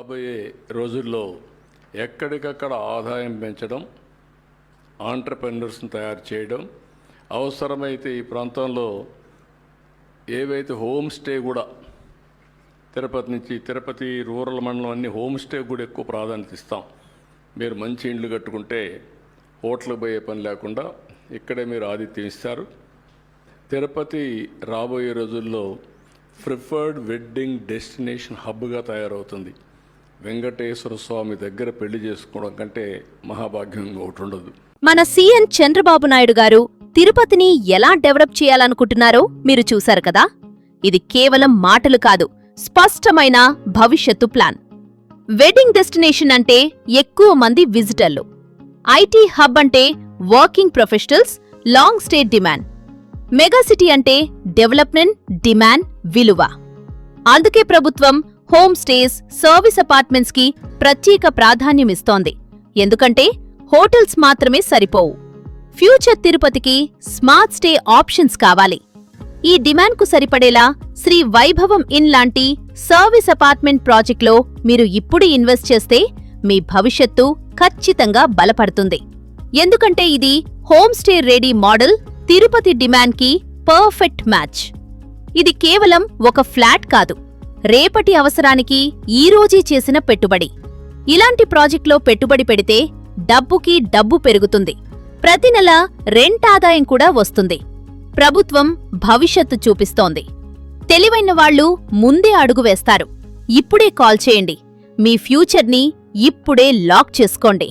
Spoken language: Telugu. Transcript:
రాబోయే రోజుల్లో ఎక్కడికక్కడ ఆదాయం పెంచడం, ఆంటర్‌ప్రెన్యూర్స్‌ని తయారు చేయడం, అవసరమైతే ఈ ప్రాంతంలో ఏవైతే హోమ్ స్టే కూడా తిరుపతి రూరల్ మండలం అన్ని హోమ్ స్టే కూడా ఎక్కువ ప్రాధాన్యత ఇస్తాం. మీరు మంచి ఇండ్లు కట్టుకుంటే హోటల్కి పోయే పని లేకుండా ఇక్కడే మీరు ఆతిథ్యం ఇస్తారు. తిరుపతి రాబోయే రోజుల్లో ప్రిఫర్డ్ వెడ్డింగ్ డెస్టినేషన్ హబ్గా తయారవుతుంది. వెంకటేశ్వర స్వామి దగ్గర పెళ్లి చేసుకోవడం కంటే మహాభాగ్యం ఒకటి ఉండదు. మన సీఎం చంద్రబాబు నాయుడు గారు తిరుపతిని ఎలా డెవలప్ చేయాలనుకుంటున్నారో మీరు చూశారు కదా. ఇది కేవలం మాటలు కాదు, స్పష్టమైన భవిష్యత్తు ప్లాన్. వెడ్డింగ్ డెస్టినేషన్ అంటే ఎక్కువ మంది విజిటర్లు, ఐటీ హబ్ అంటే working professionals, long stay demand, megacity అంటే డెవలప్మెంట్ డిమాండ్ విలువ. అందుకే ప్రభుత్వం హోమ్ స్టేస్, సర్వీస్ అపార్ట్మెంట్స్ కి ప్రత్యేక ప్రాధాన్యమిస్తోంది. ఎందుకంటే హోటల్స్ మాత్రమే సరిపోవు. ఫ్యూచర్ తిరుపతికి స్మార్ట్ స్టే ఆప్షన్స్ కావాలి. ఈ డిమాండ్కు సరిపడేలా శ్రీ వైభవం ఇన్ లాంటి సర్వీస్ అపార్ట్మెంట్ ప్రాజెక్ట్లో మీరు ఇప్పుడు ఇన్వెస్ట్ చేస్తే మీ భవిష్యత్తు ఖచ్చితంగా బలపడుతుంది. ఎందుకంటే ఇది home stay ready model Tirupati డిమాండ్కి పర్ఫెక్ట్ మ్యాచ్. ఇది కేవలం ఒక ఫ్లాట్ కాదు, రేపటి అవసరానికి ఈరోజే చేసిన పెట్టుబడి. ఇలాంటి ప్రాజెక్ట్లో పెట్టుబడి పెడితే డబ్బుకి డబ్బు పెరుగుతుంది, ప్రతి నెల రెంట్ ఆదాయం కూడా వస్తుంది. ప్రభుత్వం భవిష్యత్తు చూపిస్తోంది. తెలివైన వాళ్లు ముందే అడుగు వేస్తారు. ఇప్పుడే కాల్ చేయండి. మీ ఫ్యూచర్ని ఇప్పుడే లాక్ చేసుకోండి.